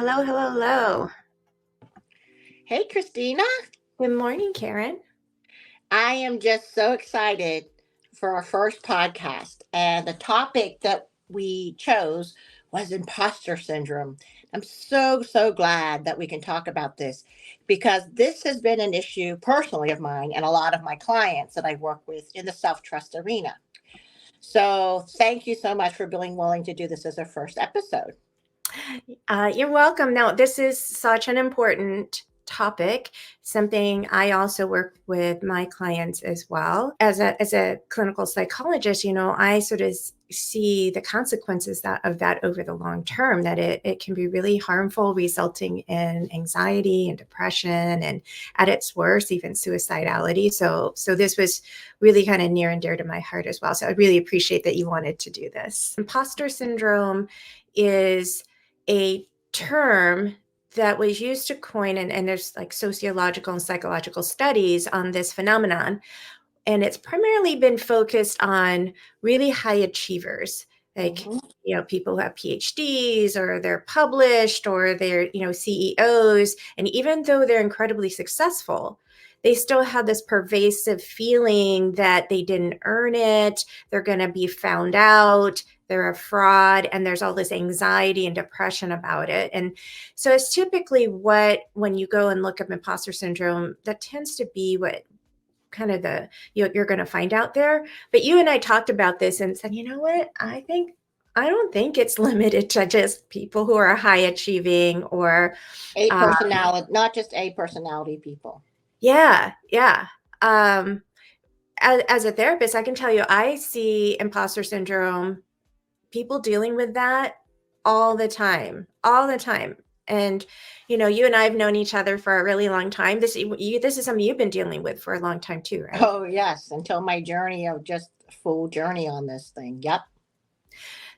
Hello, hello, hello. Hey, Christina. Good morning, Karen. I am just so excited for our first podcast. And the topic that we chose was imposter syndrome. I'm so glad that we can talk about this because this has been an issue personally of mine and a lot of my clients that I work with in the self trust arena. So, thank you so much for being willing to do this as our first episode. You're welcome. Now, this is such an important topic, something I also work with my clients as well. As a clinical psychologist, I sort of see the consequences of that over the long term, that it can be really harmful, resulting in anxiety and depression, and at its worst, even suicidality. So this was really kind of near and dear to my heart as well. So I really appreciate that you wanted to do this. Imposter syndrome is a term that was used to coin, and there's like sociological and psychological studies on this phenomenon. And it's primarily been focused on really high achievers, like, Mhm. people who have PhDs or they're published or they're, CEOs. And even though they're incredibly successful, they still have this pervasive feeling that they didn't earn it. They're going to be found out. They're a fraud. And there's all this anxiety and depression about it. And so it's typically when you go and look up imposter syndrome, that tends to be what kind of you're going to find out there. But you and I talked about this and said, you know what? I don't think it's limited to just people who are high achieving or, A uh, personality, not just a personality people. yeah, yeah. Um, as a therapist, I can tell you, I see imposter syndrome, people dealing with that all the time, all the time. And, you and I have known each other for a really long time. This is something you've been dealing with for a long time too, right? Oh, yes, until my journey of just full journey on this thing. Yep.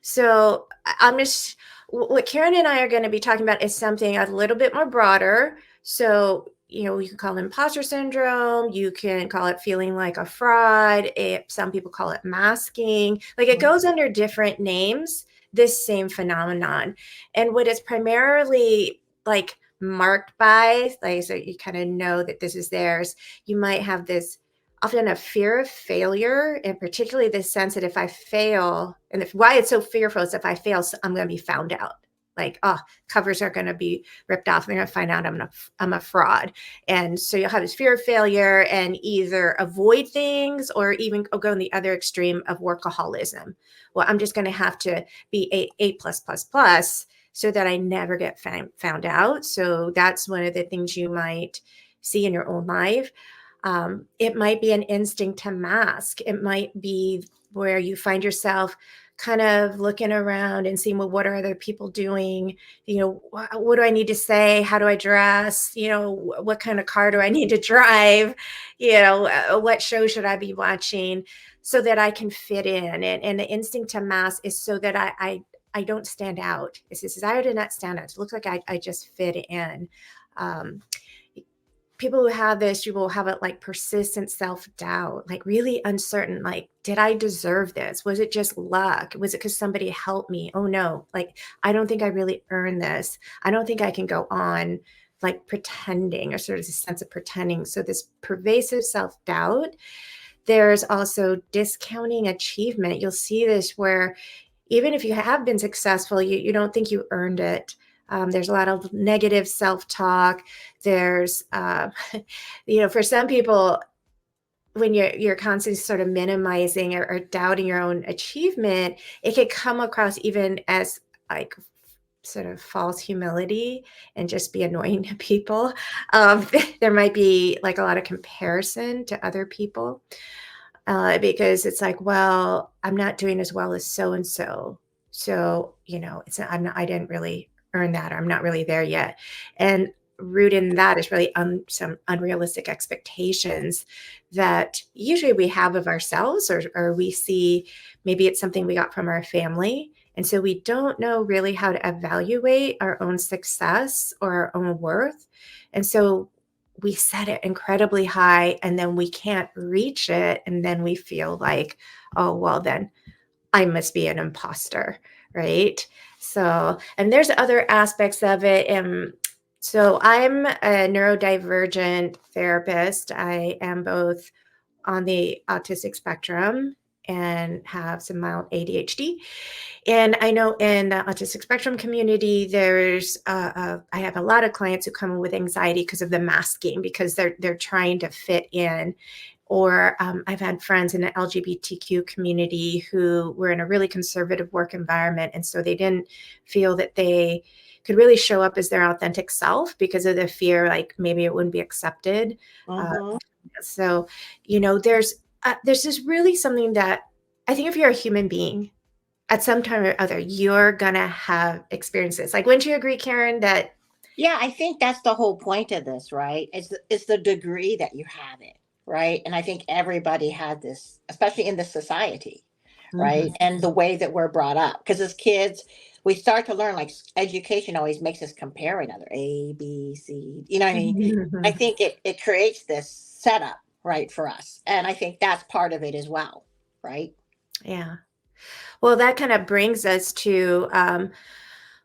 So I'm just, what Karen and I are going to be talking about is something a little bit more broader. So, you can call it imposter syndrome. You can call it feeling like a fraud. Some people call it masking. Like, it goes under different names, this same phenomenon. And what it's primarily like marked by, like, so you kind of know that this is theirs. You might have this often a fear of failure, and particularly the sense that if I fail, and why it's so fearful is if I fail, I'm going to be found out. Like, covers are going to be ripped off. They're going to find out I'm a fraud. And so you'll have this fear of failure and either avoid things or even go in the other extreme of workaholism. Well, I'm just going to have to be A plus plus plus so that I never get found out. So that's one of the things you might see in your own life. It might be an instinct to mask. It might be where you find yourself kind of looking around and seeing, well, what are other people doing? What do I need to say? How do I dress? What kind of car do I need to drive? What show should I be watching so that I can fit in? And the instinct to mask is so that I don't stand out. It's this desire to not stand out. It looks like I just fit in. People who have this, you will have it like persistent self-doubt, like really uncertain, like, did I deserve this? Was it just luck? Was it because somebody helped me? Oh no, like, I don't think I really earned this. I don't think I can go on like pretending, or sort of a sense of pretending. So this pervasive self-doubt. There's also discounting achievement. You'll see this where even if you have been successful, you don't think you earned it. There's a lot of negative self-talk. There's, for some people, when you're constantly sort of minimizing or doubting your own achievement, it can come across even as like sort of false humility and just be annoying to people. There might be like a lot of comparison to other people, because it's like, well, I'm not doing as well as so and so. So, I didn't really earn that, or I'm not really there yet. And rooted in that is really some unrealistic expectations that usually we have of ourselves, or we see maybe it's something we got from our family. And so we don't know really how to evaluate our own success or our own worth. And so we set it incredibly high and then we can't reach it. And then we feel like, oh, well, then I must be an imposter, right? So, and there's other aspects of it. So I'm a neurodivergent therapist. I am both on the autistic spectrum and have some mild ADHD. And I know in the autistic spectrum community, I have a lot of clients who come in with anxiety because of the masking, because they're trying to fit in. Or I've had friends in the LGBTQ community who were in a really conservative work environment, and so they didn't feel that they could really show up as their authentic self because of the fear, like maybe it wouldn't be accepted. Uh, Mm-hmm. so, there's just really something that I think if you're a human being, at some time or other, you're gonna have experiences. Like, wouldn't you agree, Karen, that Yeah, I think that's the whole point of this, right? It's the degree that you have it, right? And I think everybody had this, especially in this society, right? Mhm. And the way that we're brought up, because as kids, we start to learn, like education always makes us compare another A, B, C. You know what I mean? I think it creates this setup, right, for us, and I think that's part of it as well, right? Yeah. Well, that kind of brings us to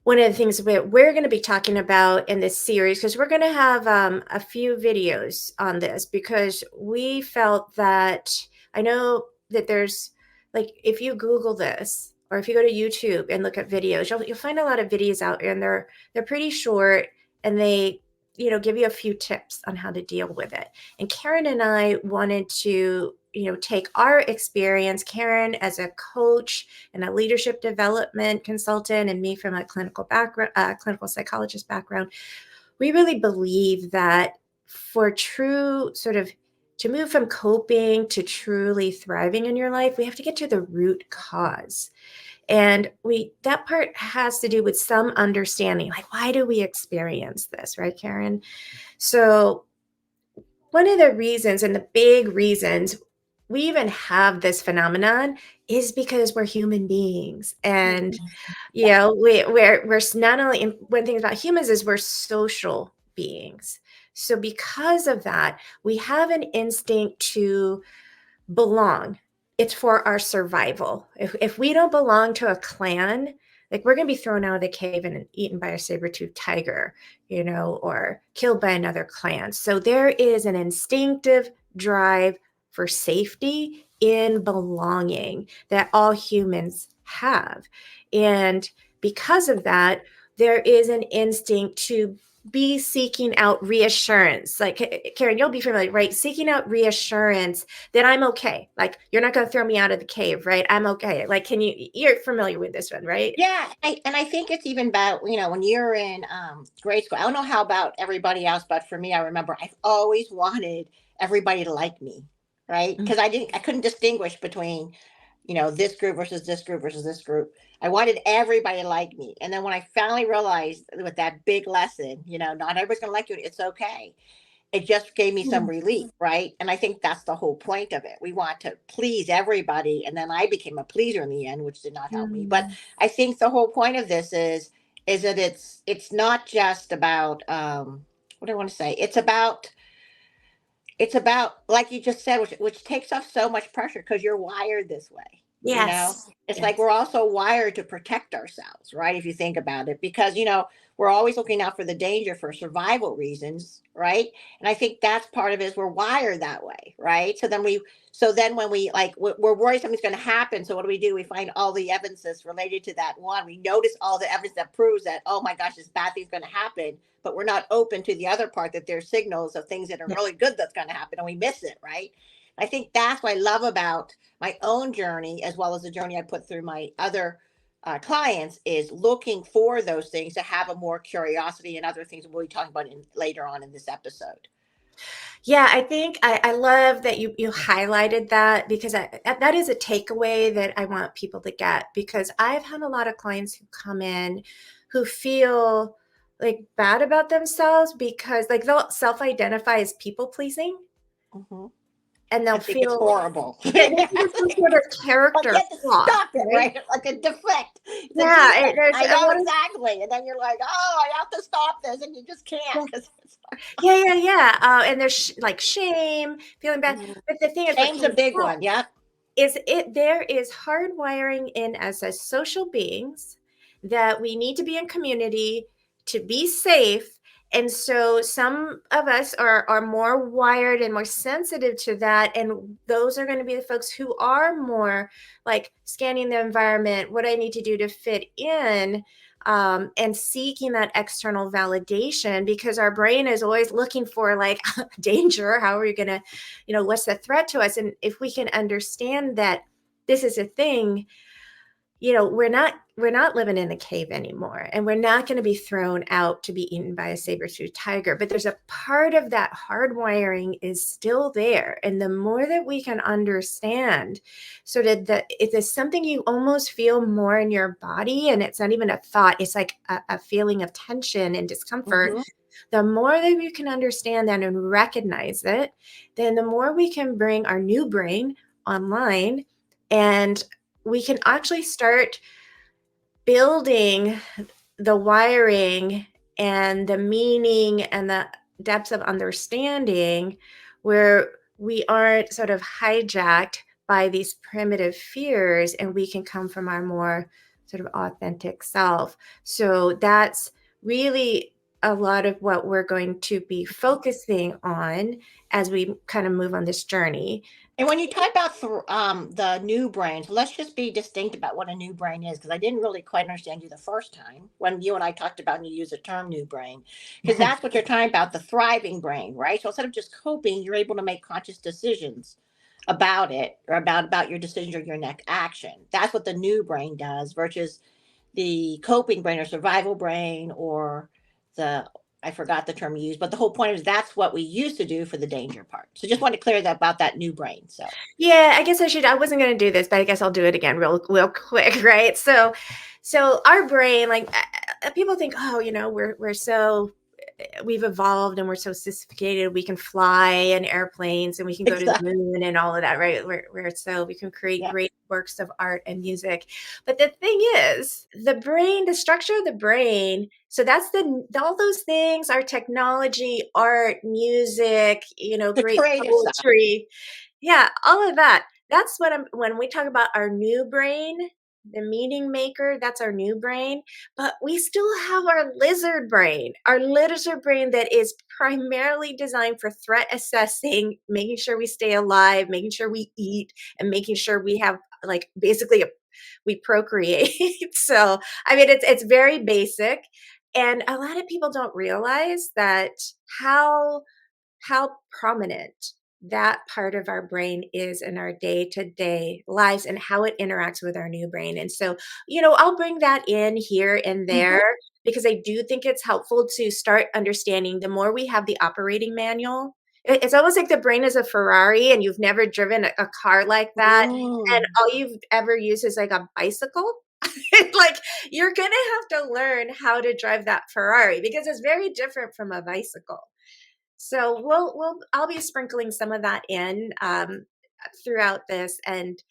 one of the things that we're going to be talking about in this series, because we're going to have a few videos on this, because we felt that I know that there's, like, if you Google this or if you go to YouTube and look at videos, you'll find a lot of videos out there, and they're pretty short, and they give you a few tips on how to deal with it. And Karen and I wanted to take our experience, Karen as a coach and a leadership development consultant, and me from a clinical background, clinical psychologist background. We really believe that for true sort of to move from coping to truly thriving in your life, we have to get to the root cause. And that part has to do with some understanding, like, why do we experience this, right, Karen? So one of the reasons, and the big reasons we even have this phenomenon, is because we're human beings. And Mhm. Yeah. we're not only, one thing about humans is we're social beings. So because of that, we have an instinct to belong. It's for our survival. If we don't belong to a clan, like, we're going to be thrown out of the cave and eaten by a saber-toothed tiger, or killed by another clan. So there is an instinctive drive for safety in belonging that all humans have. And because of that, there is an instinct to be seeking out reassurance. Like, Karen, you'll be familiar, right? Seeking out reassurance that I'm okay. Like, you're not going to throw me out of the cave, right? I'm okay. Like, you're familiar with this one, right? Yeah, and I think it's even about, when you're in grade school. I don't know how about everybody else, but for me, I remember I've always wanted everybody to like me, right? Mm. Because I couldn't distinguish between, this group versus this group versus this group. I wanted everybody to like me, and then when I finally realized with that big lesson, not everybody's gonna like you. It's okay. It just gave me some relief, right? And I think that's the whole point of it. We want to please everybody. And then I became a pleaser in the end, which did not help me. But Mm. I think the whole point of this is that it's not just about what do I want to say? It's about like you just said, which takes off so much pressure because you're wired this way. Yes. It's like Yes. we're also wired to protect ourselves, right? If you think about it, because we're always looking out for the danger for survival reasons, right? And I think that's part of it, is we're wired that way, right? So then when we, like, we're worried something's going to happen, so what do? We find all the evidences related to that one. We notice all the evidence that proves that, oh my gosh, this bad thing's going to happen, but we're not open to the other part, that there's signals of things that are Yeah. really good that's going to happen, and we miss it, right? I think that's what I love about my own journey, as well as the journey I put through my other clients, is looking for those things to have a more curiosity, and other things we'll be talking about later on in this episode. Yeah, I think I love that you highlighted that, because that is a takeaway that I want people to get, because I've had a lot of clients who come in who feel like bad about themselves because, like, they'll self-identify as people pleasing, Hmm. and they'll I think it's feel, horrible. yeah, they think it's some sort of Like you character have to flaw, stop it, right? right? Like a defect. It's a Yeah, defect. there's I a know lot of, exactly. And then you're like, oh, I have to stop this. And you just can't, because yeah. And there's like shame, feeling bad. But the thing is, what shame's a comes big up one. Yep. is there is hardwiring in us as social beings that we need to be in community to be safe. And so some of us are more wired and more sensitive to that. And those are going to be the folks who are more like scanning the environment, what I need to do to fit in, and seeking that external validation, because our brain is always looking for like danger. How are we going to, what's the threat to us? And if we can understand that this is a thing, we're not living in a cave anymore, and we're not going to be thrown out to be eaten by a saber-toothed tiger, but there's a part of that hardwiring is still there. And the more that we can understand, so that it is something you almost feel more in your body, and it's not even a thought, it's like a feeling of tension and discomfort. Hmm. The more that we can understand that and recognize it, then the more we can bring our new brain online, and we can actually start building the wiring and the meaning and the depths of understanding, where we aren't sort of hijacked by these primitive fears, and we can come from our more sort of authentic self. So that's really a lot of what we're going to be focusing on as we kind of move on this journey. And when you talk about the new brain, so let's just be distinct about what a new brain is, because I didn't really quite understand you the first time when you and I talked about and you used the term new brain, because that's what you're talking about, the thriving brain, right? So instead of just coping, you're able to make conscious decisions about it, or about your decisions or your next action. That's what the new brain does versus the coping brain or survival brain, or the, I forgot the term you used, but the whole point is that's what we used to do for the danger part. So just want to clear that about that new brain. So Yeah, I guess I wasn't going to do this, but I guess I'll do it again real quick, right? So our brain, like, people think, oh, we're so, we've evolved and we're so sophisticated. We can fly in airplanes and we can go to the exactly. moon and all of that, right? We can create Yeah. great works of art and music. But the thing is, the brain, the structure of the brain, so that's all those things are technology, art, music, The great creative side. poetry. Yeah, all of that. That's what when we talk about our new brain, the meaning maker, that's our new brain. But we still have our lizard brain that is primarily designed for threat assessing, making sure we stay alive, making sure we eat, and making sure we have, like, basically we procreate. So, I mean, it's very basic. And a lot of people don't realize that how how prominent that part of our brain is in our day-to-day lives and how it interacts with our new brain. And so, I'll bring that in here and there, Hmm. because I do think it's helpful to start understanding the more we have the operating manual. It's almost like the brain is a Ferrari and you've never driven a car like that. And Mm. all you've ever used is like a bicycle. Like, you're going to have to learn how to drive that Ferrari, because it's very different from a bicycle. So I'll be sprinkling some of that in, throughout this. And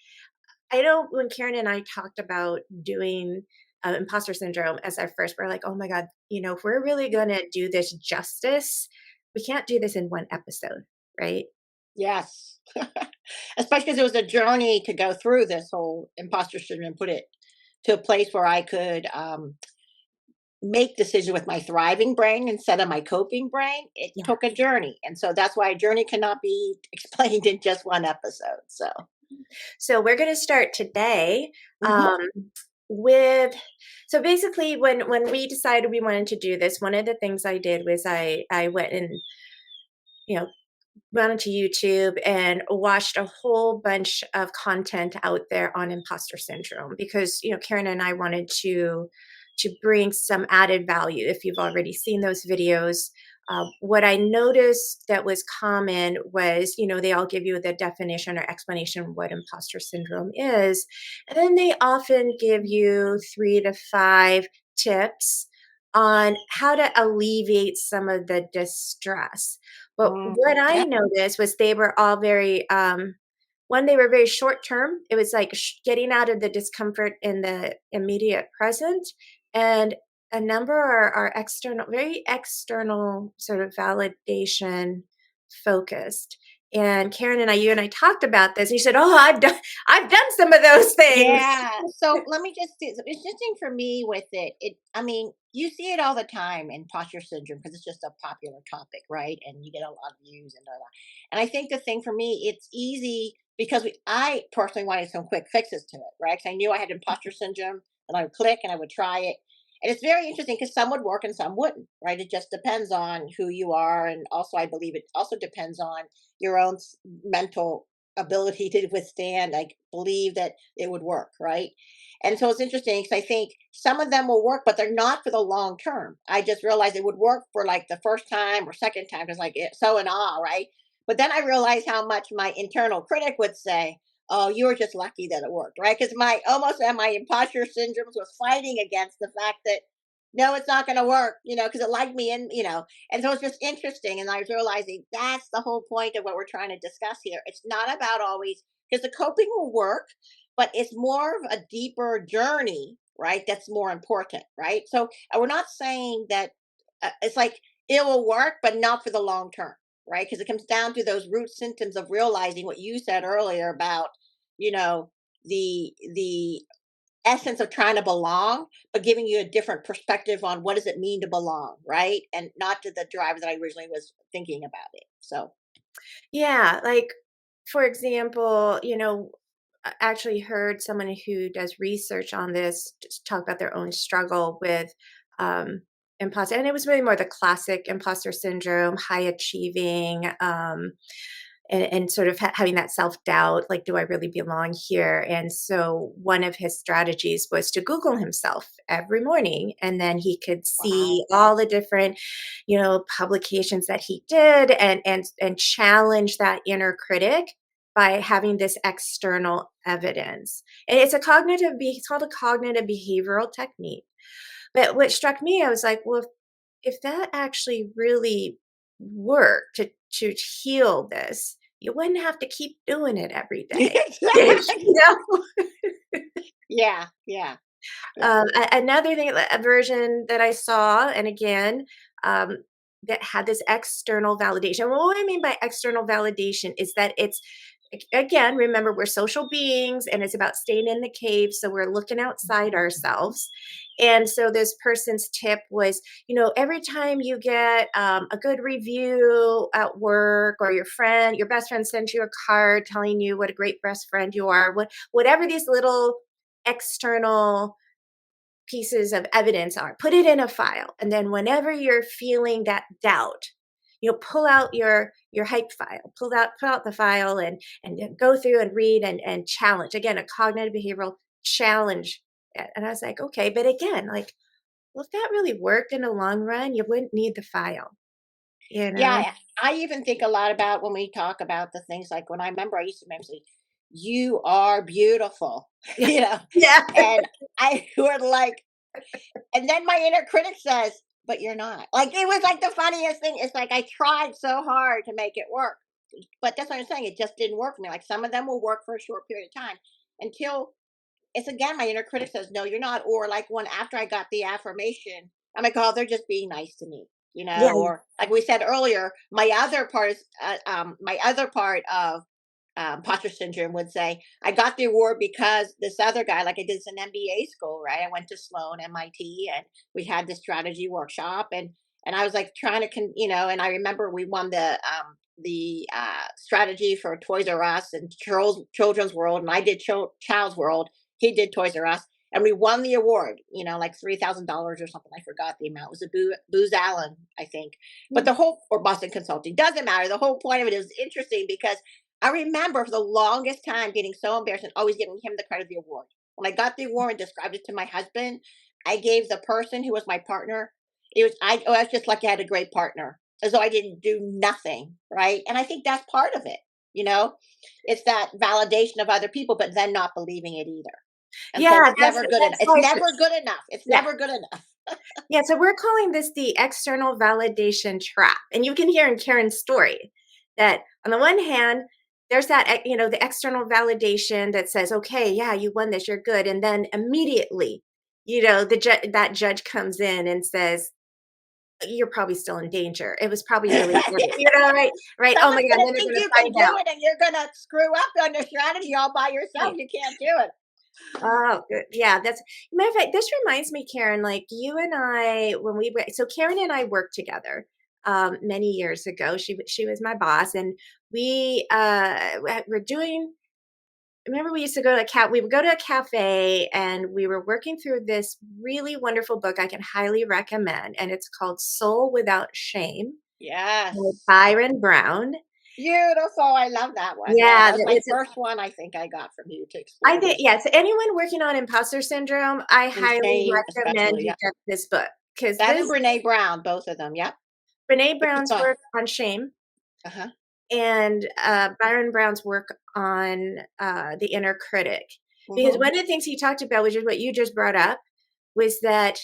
I know when Karen and I talked about doing imposter syndrome as our first, we're like, oh my God, if we're really going to do this justice, we can't do this in one episode, right? Yes. Especially because it was a journey to go through this whole imposter syndrome and put it to a place where I could make decisions with my thriving brain instead of my coping brain. It Yeah. took a journey. And so that's why a journey cannot be explained in just one episode. So, So we're going to start today, mhm. with, so basically when we decided we wanted to do this, one of the things I did was I went and, you know, went onto YouTube and watched a whole bunch of content out there on imposter syndrome, because Karen and I wanted to bring some added value. If you've already seen those videos, what I noticed that was common was, they all give you the definition or explanation of what imposter syndrome is, and then they often give you 3 to 5 tips on how to alleviate some of the distress. But Mm, what I yeah. noticed was they were all very, one, they were very short term. It was like getting out of the discomfort in the immediate present. And a number are external, very external, sort of validation focused. And Karen and you and I talked about this. And you said, "Oh, I've done some of those things." Yeah. So let me just say, so it's interesting for me with it. I mean, you see it all the time in posture syndrome because it's just a popular topic, right? And you get a lot of views and all that. And I think the thing for me, it's easy because I personally wanted some quick fixes to it, right? Because I knew I had imposter syndrome, and I would click and I would try it. And it's very interesting because some would work and some wouldn't, right? It just depends on who you are. And also, I believe it also depends on your own mental ability to withstand. I believe that it would work, right? And so it's interesting because I think some of them will work, but they're not for the long term. I just realized it would work for like the first time or second time because like it's so in awe, right? But then I realized how much my internal critic would say, "Oh, you were just lucky that it worked," right? Because my almost and my imposter syndromes was fighting against the fact that no, it's not going to work, because it liked me in, and so it's just interesting. And I was realizing that's the whole point of what we're trying to discuss here. It's not about always because the coping will work, but it's more of a deeper journey, right? That's more important, right? So we're not saying that it's like it will work, but not for the long term, right? Because it comes down to those root symptoms of realizing what you said earlier about, you know, the essence of trying to belong, but giving you a different perspective on what does it mean to belong, right? And not to the drive that I originally was thinking about it. So Yeah, like, for example, I actually heard someone who does research on this just talk about their own struggle with um, imposter, and it was really more the classic imposter syndrome, high achieving, and sort of having that self doubt, like, do I really belong here? And so one of his strategies was to Google himself every morning, and then he could wow. see all the different, publications that he did, and challenge that inner critic by having this external evidence. And it's called a cognitive behavioral technique. But what struck me, I was like, well, if that actually really worked to heal this, you wouldn't have to keep doing it every day. Exactly. You know? Yeah, yeah, yeah. Another thing, a version that I saw, and again, um, that had this external validation. Well, what I mean by external validation is that it's again, remember, we're social beings, and it's about staying in the cave. So we're looking outside ourselves. And so this person's tip was, every time you get a good review at work, or your best friend sends you a card telling you what a great best friend you are, whatever these little external pieces of evidence are, put it in a file. And then whenever you're feeling that doubt, pull out your hype file, pull out the file, and go through and read, and challenge. Again, a cognitive behavioral challenge. And I was like, okay, but again, like, well, if that really worked in the long run, you wouldn't need the file, you Yeah, know? I even think a lot about when we talk about the things like when I remember I used to remember say, "You are beautiful," Yeah. you know, Yeah. and I would like, and then my inner critic says, "But you're not." Like it was like the funniest thing. It's like I tried so hard to make it work, but that's what I'm saying. It just didn't work for me. Like some of them will work for a short period of time until it's again my inner critic says no you're not, or like when after I got the affirmation I'm like, oh, they're just being nice to me, Yeah. or like we said earlier, my other part is my other part of imposter syndrome would say I got the award because this other guy, like I did this in MBA school, right? I went to Sloan MIT and we had this strategy workshop, and I was like trying to and I remember we won the strategy for Toys R Us and Children's World, and I did Child's World. He did Toys R Us, and we won the award. Like $3,000 or something. I forgot the amount. It was a Booz Allen, I think. But the whole or Boston Consulting doesn't matter. The whole point of it is interesting because I remember for the longest time getting so embarrassed and always giving him the credit of the award. When I got the award and described it to my husband, I gave the person who was my partner. I was just lucky I had a great partner, as though I didn't do nothing, right? And I think that's part of it. You know, it's that validation of other people, but then not believing it either. And so Yeah, it's that's never good enough. that's It's like never good enough. It's yeah. never good enough. Yeah, so we're calling this the external validation trap. And you can hear in Karen's story that on the one hand, there's that, the external validation that says, okay, yeah, you won this, you're good. And then immediately, that judge comes in and says, you're probably still in danger. It was probably really heavy, right? Right. Oh my Someone's God, gonna then they're think going to you can find do out. it, and you're gonna screw up on your strategy all by yourself. Right. You can't do it. Oh, good. Yeah, that's matter of fact, this reminds me, Karen, like you and I, when we were, so Karen and I worked together many years ago. She was my boss, and we're doing, remember we used to go to we would go to a cafe, and we were working through this really wonderful book I can highly recommend, and it's called Soul Without Shame by Yes. Byron Brown. Beautiful. I love that one. Yeah, Yeah, that was my first one I think I got from you to I explore think, this. yeah, so anyone working on imposter syndrome, I And highly shame, recommend especially. you Yeah. get this book, because That and this Brene Brown, both of them. Yep. Brene But keep Brown's going. work on shame Uh-huh. and Byron Brown's work on the inner critic. Because Mm-hmm. one of the things he talked about, which is what you just brought up, was that,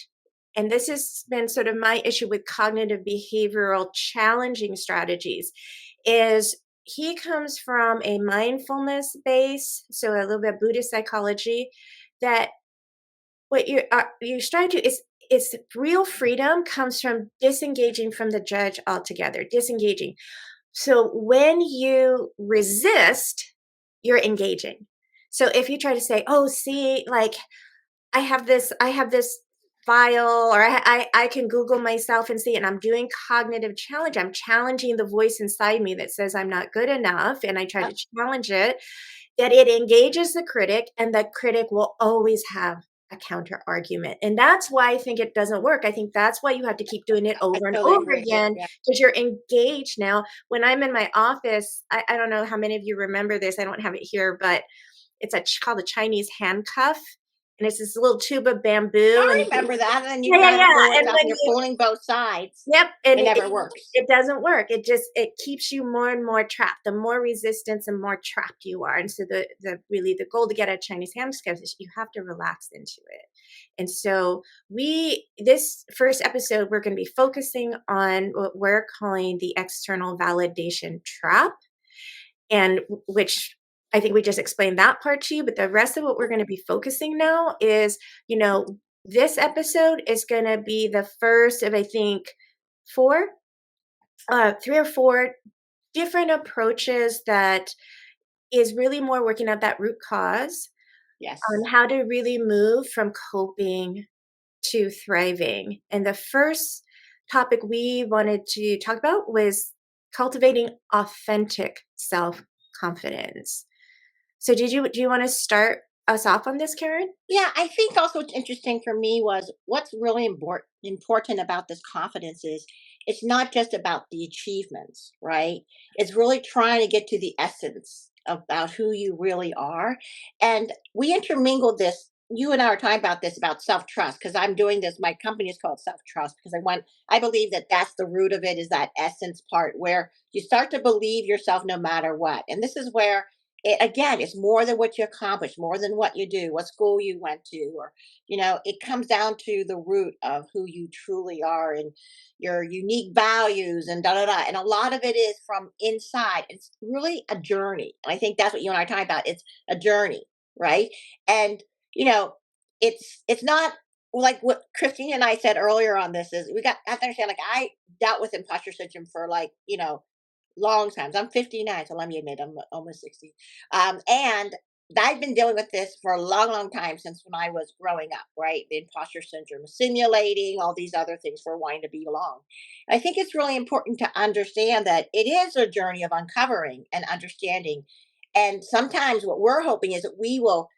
and this has been sort of my issue with cognitive behavioral challenging strategies, is he comes from a mindfulness base, so a little bit of Buddhist psychology, that what you're trying to is real freedom comes from disengaging from the judge altogether, disengaging. So when you resist, you're engaging. So if you try to say, "Oh, see, like I have this file, or I can Google myself and see," and I'm doing cognitive challenge. I'm challenging the voice inside me that says I'm not good enough, and I try to Yep. challenge it, that it engages the critic, and the critic will always have a counter argument. And that's why I think it doesn't work. I think that's why you have to keep doing it I over and totally over agree. again, Yeah. because you're engaged now. When I'm in my office, I don't know how many of you remember this. I don't have it here, but it's called a Chinese handcuff. And it's this little tube of bamboo. I And remember that. And then you yeah, yeah, try to yeah. pull it And up when and you're you, pulling both sides. yep, and It never works. it doesn't work. It keeps you more and more trapped. The more resistance and more trapped you are. And so the really the goal to get a Chinese handcuff is you have to relax into it. And so this first episode, we're going to be focusing on what we're calling the external validation trap, and which I think we just explained that part to you. But the rest of what we're going to be focusing now is, you know, this episode is going to be the first of, I think, four, 3 or 4 different approaches that is really more working at that root cause Yes. on how to really move from coping to thriving. And the first topic we wanted to talk about was cultivating authentic self confidence. So do you want to start us off on this, Karen? Yeah, I think also what's interesting for me was what's really important about this confidence is it's not just about the achievements, right? It's really trying to get to the essence about who you really are. And we intermingled this. You and I are talking about this about self trust because I'm doing this. My company is called Self Trust because I believe that that's the root of it is that essence part where you start to believe yourself no matter what. And this is where again, it's more than what you accomplish, more than what you do, what school you went to, or, it comes down to the root of who you truly are and your unique values and da da da. And a lot of it is from inside. It's really a journey. And I think that's what you and I are talking about. It's a journey, right? And, you know, it's not like what Christine and I said earlier on this is we got have to understand like I dealt with imposter syndrome for like, long times. I'm 59, so let me admit I'm almost 60. And I've been dealing with this for a long, long time since when I was growing up, right? The imposter syndrome, simulating all these other things for wanting to belong. I think it's really important to understand that it is a journey of uncovering and understanding. And sometimes what we're hoping is that we will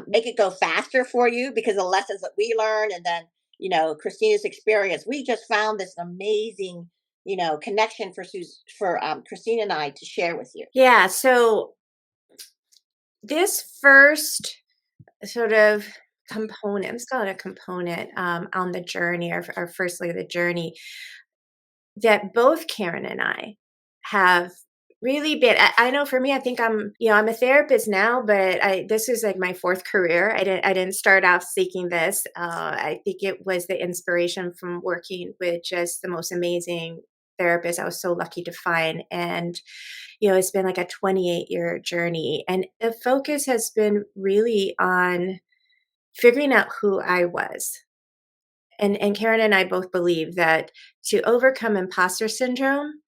make it go faster for you because the lessons that we learn and then, Christina's experience, we just found this amazing connection for Christine and I to share with you. Yeah. So this first sort of component, let's call it a component on the journey, our first leg of the journey, that both Karen and I have really been. I know for me, I think I'm a therapist now, but this is like my fourth career. I didn't start off seeking this. I think it was the inspiration from working with just the most amazing therapist I was so lucky to find. And, it's been like a 28-year journey. And the focus has been really on figuring out who I was And Karen and I both believe that to overcome imposter syndrome,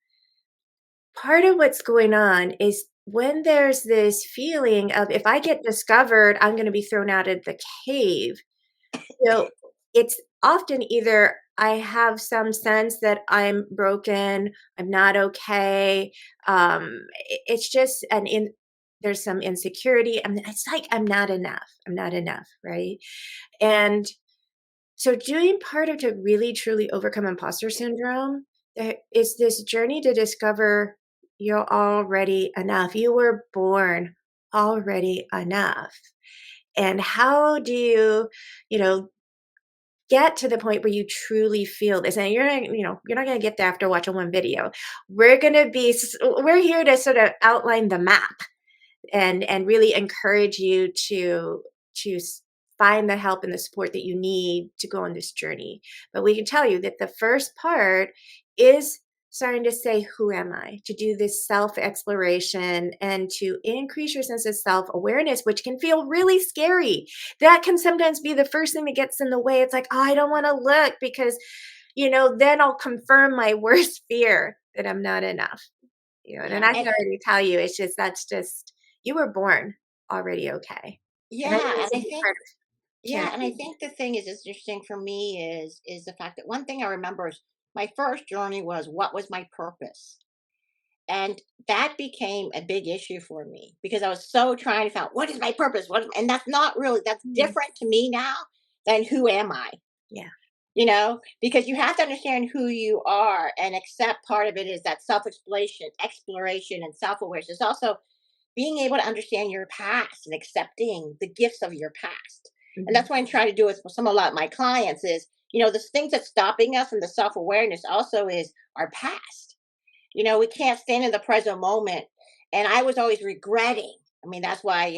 part of what's going on is when there's this feeling of if I get discovered, I'm going to be thrown out of the cave. So it's often either I have some sense that I'm broken, I'm not okay. It's just there's some insecurity. It's like I'm not enough. I'm not enough, right? And so doing part of to really truly overcome imposter syndrome, there is this journey to discover you're already enough. You were born already enough. And how do you know, get to the point where you truly feel this? And you're not going to get there after watching one video. We're here to sort of outline the map and really encourage you to find the help and the support that you need to go on this journey. But we can tell you that the first part is starting to say, who am I? To do this self exploration and to increase your sense of self awareness, which can feel really scary. That can sometimes be the first thing that gets in the way. It's like, oh, I don't want to look because, then I'll confirm my worst fear that I'm not enough. And Yeah. I can already tell you, that's just you were born already okay. And I think Yeah. that's a And I big think, part of yeah. And I caring. think the thing is interesting for me is the fact that one thing I remember is my first journey was what was my purpose? And that became a big issue for me because I was so trying to find what is my purpose? And that's not really, that's Mm, different to me now than who am I? yeah. Because you have to understand who you are and accept part of it is that exploration and self-awareness. It's also being able to understand your past and accepting the gifts of your past. And Mhm. that's what I'm trying to do with a lot of my clients is, the things that's stopping us from the self-awareness also is our past. We can't stand in the present moment. And I was always regretting. I mean, that's why,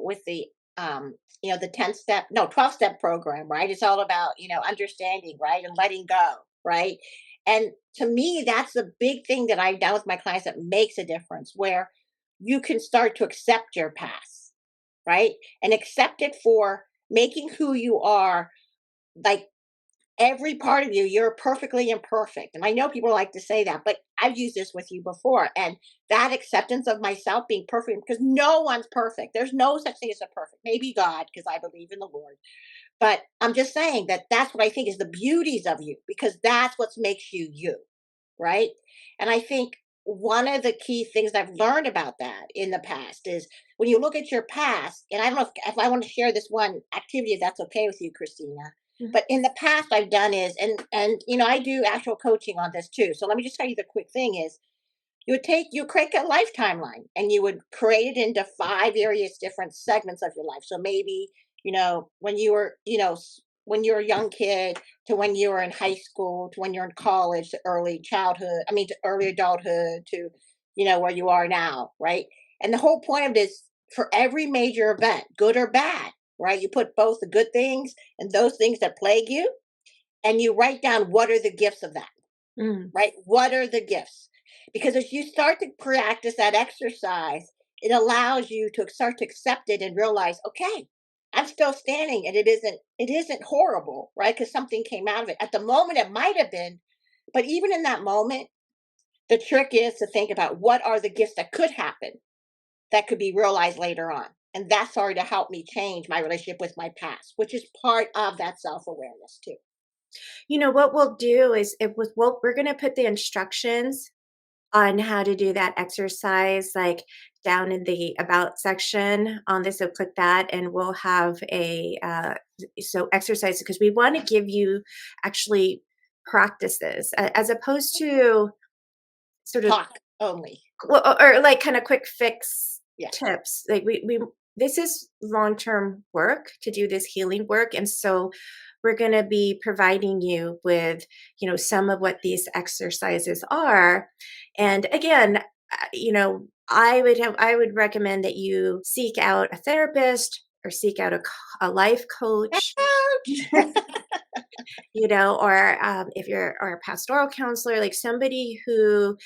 with the 10 step, no, 12-step program, right? It's all about, understanding, right? And letting go, right? And to me, that's the big thing that I've done with my clients that makes a difference where you can start to accept your past, right? And accept it for making who you are, like every part of you, you're perfectly imperfect. And I know people like to say that, but I've used this with you before. And that acceptance of myself being perfect, because no one's perfect. There's no such thing as a perfect, maybe God, because I believe in the Lord. But I'm just saying that that's what I think is the beauties of you, because that's what makes you you, right? And I think one of the key things I've learned about that in the past is when you look at your past, and I don't know if I want to share this one activity, if that's okay with you, Christina. Mhm. But in the past, I've done is, and I do actual coaching on this too. So let me just tell you the quick thing is you create a life timeline and you would create it into 5 various different segments of your life. So maybe, when you were, when you were a young kid to when you were in high school to when you're in college to early childhood, I mean, to early adulthood to, where you are now, right? And the whole point of this for every major event, good or bad, right? You put both the good things and those things that plague you, and you write down what are the gifts of that, Mm. right? What are the gifts? Because as you start to practice that exercise, it allows you to start to accept it and realize, okay, I'm still standing and it isn't horrible, right? Because something came out of it. At the moment it might have been, but even in that moment, the trick is to think about what are the gifts that could happen that could be realized later on. And that's started to help me change my relationship with my past, which is part of that self-awareness too. What we'll do is we're going to put the instructions on how to do that exercise, like down in the about section on this. So click that, and we'll have so exercise because we want to give you actually practices as opposed to sort of Talk only. well, or like kind of quick fix Yes. tips. Like we this is long-term work to do this healing work. And so we're going to be providing you with, some of what these exercises are. And again, I would recommend that you seek out a therapist or seek out a life coach. Ouch. Or if you're or a pastoral counselor, like somebody who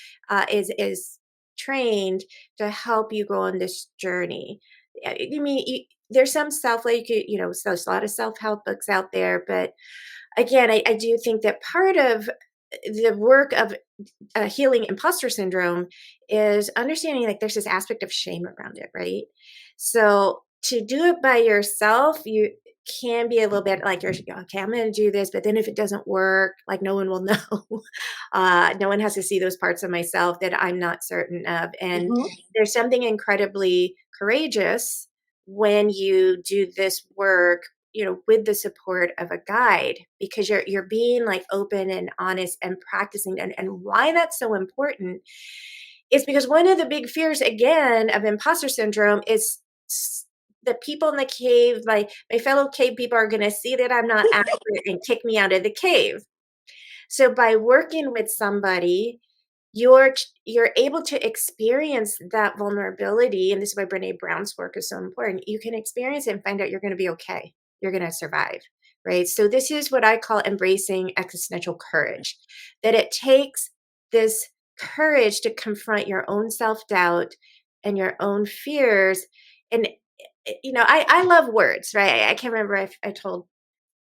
is trained to help you go on this journey. I mean, there's some self like so there's a lot of self help books out there, but again, I do think that part of the work of healing imposter syndrome is understanding like there's this aspect of shame around it, right? So to do it by yourself, you can be a little bit like you're okay, I'm going to do this, but then if it doesn't work, like no one will know. No one has to see those parts of myself that I'm not certain of. And Hmm. there's something incredibly courageous when you do this work, with the support of a guide, because you're being like open and honest and practicing. And why that's so important is because one of the big fears again of imposter syndrome is the people in the cave, my fellow cave people are going to see that I'm not accurate and kick me out of the cave. So by working with somebody, you're able to experience that vulnerability, and this is why Brene Brown's work is so important. You can experience it and find out you're going to be okay. You're going to survive, right? So this is what I call embracing existential courage. That it takes this courage to confront your own self-doubt and your own fears. And I love words, right? I can't remember if I told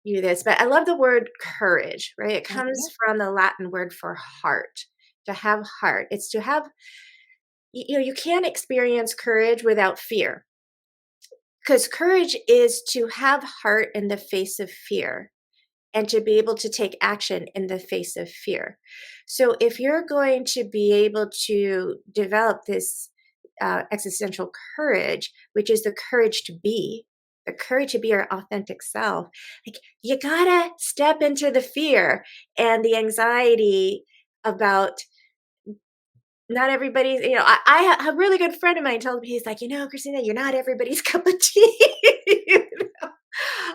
you this, but I love the word courage, right? It comes Hmm. from the Latin word for heart. To have heart. It's to have, you can't experience courage without fear, because courage is to have heart in the face of fear and to be able to take action in the face of fear. So if you're going to be able to develop this existential courage, which is the courage to be your authentic self, like you gotta step into the fear and the anxiety about not everybody's, a really good friend of mine told me, he's like, Christina, you're not everybody's cup of tea.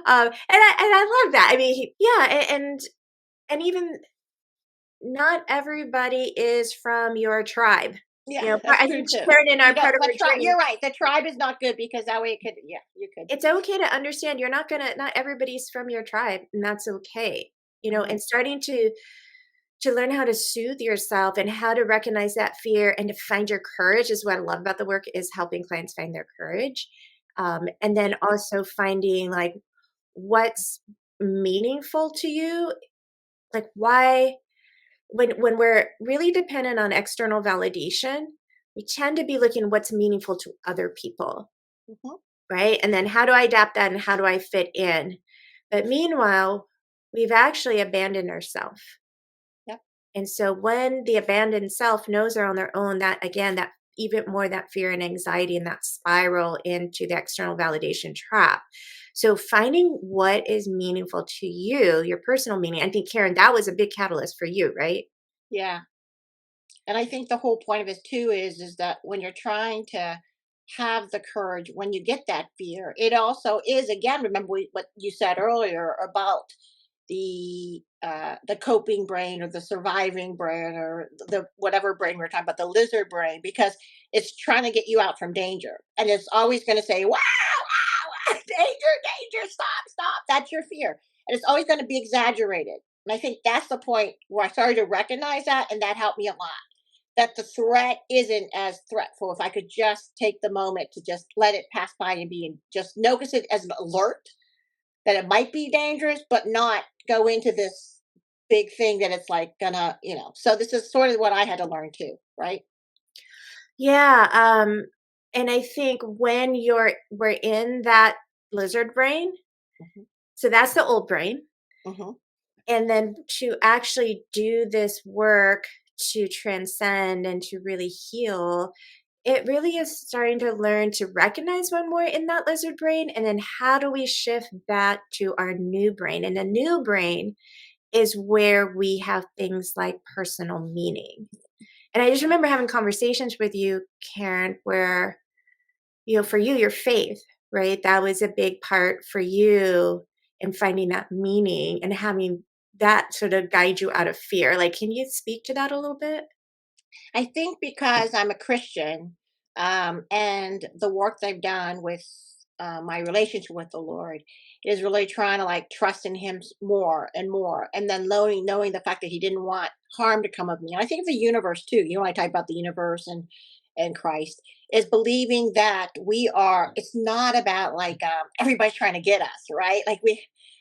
And I love that. I mean, yeah, and even not everybody is from your tribe. Yeah, that's I true think too. Sharon and I, You part don't. of The our tribe. journey, You're right. The tribe is not good because that way it could. Yeah, you could. it's okay to understand not everybody's from your tribe, and that's okay. Hmm. And starting to learn how to soothe yourself and how to recognize that fear and to find your courage is what I love about the work, is helping clients find their courage. And then also finding like what's meaningful to you, like why, when we're really dependent on external validation, we tend to be looking what's meaningful to other people, Hmm. right? And then how do I adapt that and how do I fit in? But meanwhile, we've actually abandoned ourselves. Yep. And so when the abandoned self knows they're on their own, that again, that even more that fear and anxiety and that spiral into the external validation trap. So finding what is meaningful to you, your personal meaning. I think Karen, that was a big catalyst for you, right? Yeah. And I think the whole point of it too is that when you're trying to have the courage, when you get that fear, it also is again. Remember what you said earlier about the coping brain or the surviving brain or the whatever brain we're talking about, the lizard brain, because it's trying to get you out from danger, and it's always going to say, "Wow, wow, wow, danger, danger, stop, stop." That's your fear, and it's always going to be exaggerated. And I think that's the point where I started to recognize that, and that helped me a lot, that the threat isn't as threatful if I could just take the moment to just let it pass by and be and just notice it as an alert that it might be dangerous, but not go into this big thing that it's like gonna. So this is sort of what I had to learn too, right? Yeah. And I think when we're in that lizard brain, Hmm. so that's the old brain. Hmm. And then to actually do this work to transcend and to really heal, it really is starting to learn to recognize when we're in that lizard brain, and then how do we shift that to our new brain? And the new brain is where we have things like personal meaning. And I just remember having conversations with you, Karen, where, for you, your faith, right? That was a big part for you in finding that meaning and having that sort of guide you out of fear. Like, can you speak to that a little bit? I think because I'm a Christian, and the work that I've done with my relationship with the Lord is really trying to like trust in Him more and more, and then knowing the fact that He didn't want harm to come of me. And I think of the universe too. I talk about the universe and Christ is believing that we are. It's not about like everybody's trying to get us, right?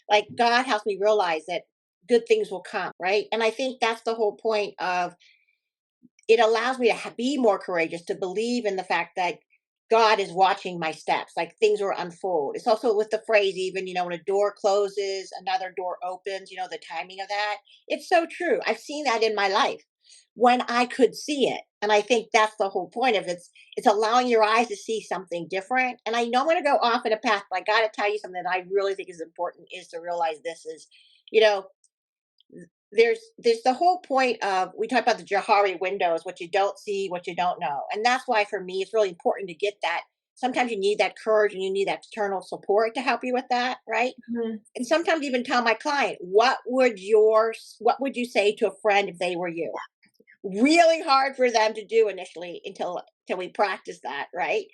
Like God helps me realize that. good things will come, right? And I think that's the whole point of it allows me to be more courageous, to believe in the fact that God is watching my steps, like things will unfold. It's also with the phrase, even, when a door closes, another door opens, the timing of that. It's so true. I've seen that in my life when I could see it. And I think that's the whole point of it. It's allowing your eyes to see something different. And I know I'm going to go off in a path, but I got to tell you something that I really think is important is to realize this is, you know, there's the whole point of we talk about the Johari windows, what you don't see, what you don't know. And that's why for me it's really important to get that. Sometimes you need that courage and you need that external support to help you with that, right? Mhm. And sometimes even tell my client, what would you say to a friend if they were you? Really hard for them to do initially until we practice that, right?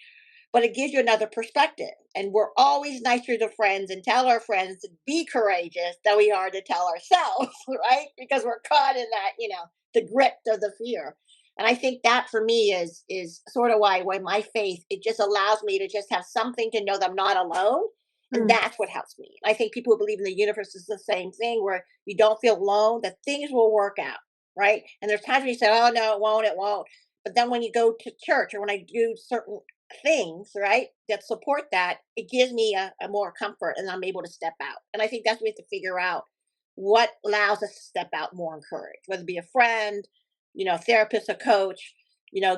But it gives you another perspective. And we're always nicer to friends and tell our friends to be courageous than we are to tell ourselves, right? Because we're caught in that, the grip of the fear. And I think that for me is sort of why my faith, it just allows me to just have something to know that I'm not alone. And Mm. that's what helps me. I think people who believe in the universe is the same thing, where you don't feel alone, that things will work out, right? And there's times when you say, oh no, it won't. But then when you go to church or when I do certain things, right, that support that, it gives me a more comfort and I'm able to step out. And I think that's what we have to figure out, what allows us to step out more encouraged, whether it be a friend, a therapist, a coach,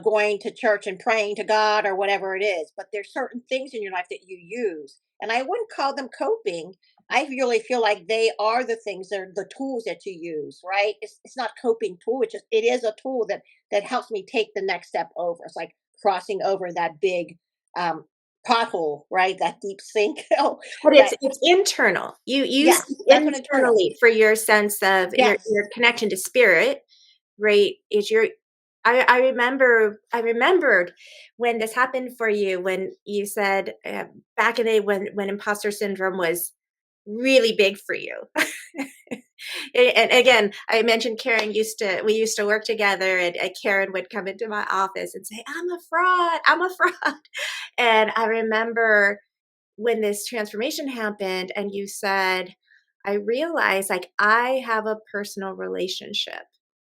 going to church and praying to God or whatever it is. But there's certain things in your life that you use. And I wouldn't call them coping. I really feel like they are the things, they're the tools that you use, right? It's not coping tool. It is a tool that helps me take the next step over. It's like crossing over that big um, pothole, right? That deep sink. But that it's internal. You use Yes, it that's what internal. internally for your sense of your Yes. connection to spirit, right? Is your I remembered when this happened for you, when you said, back in the day when imposter syndrome was really big for you. And again, I mentioned Karen we used to work together, and Karen would come into my office and say, "I'm a fraud. I'm a fraud." And I remember when this transformation happened and you said, I realized, like, I have a personal relationship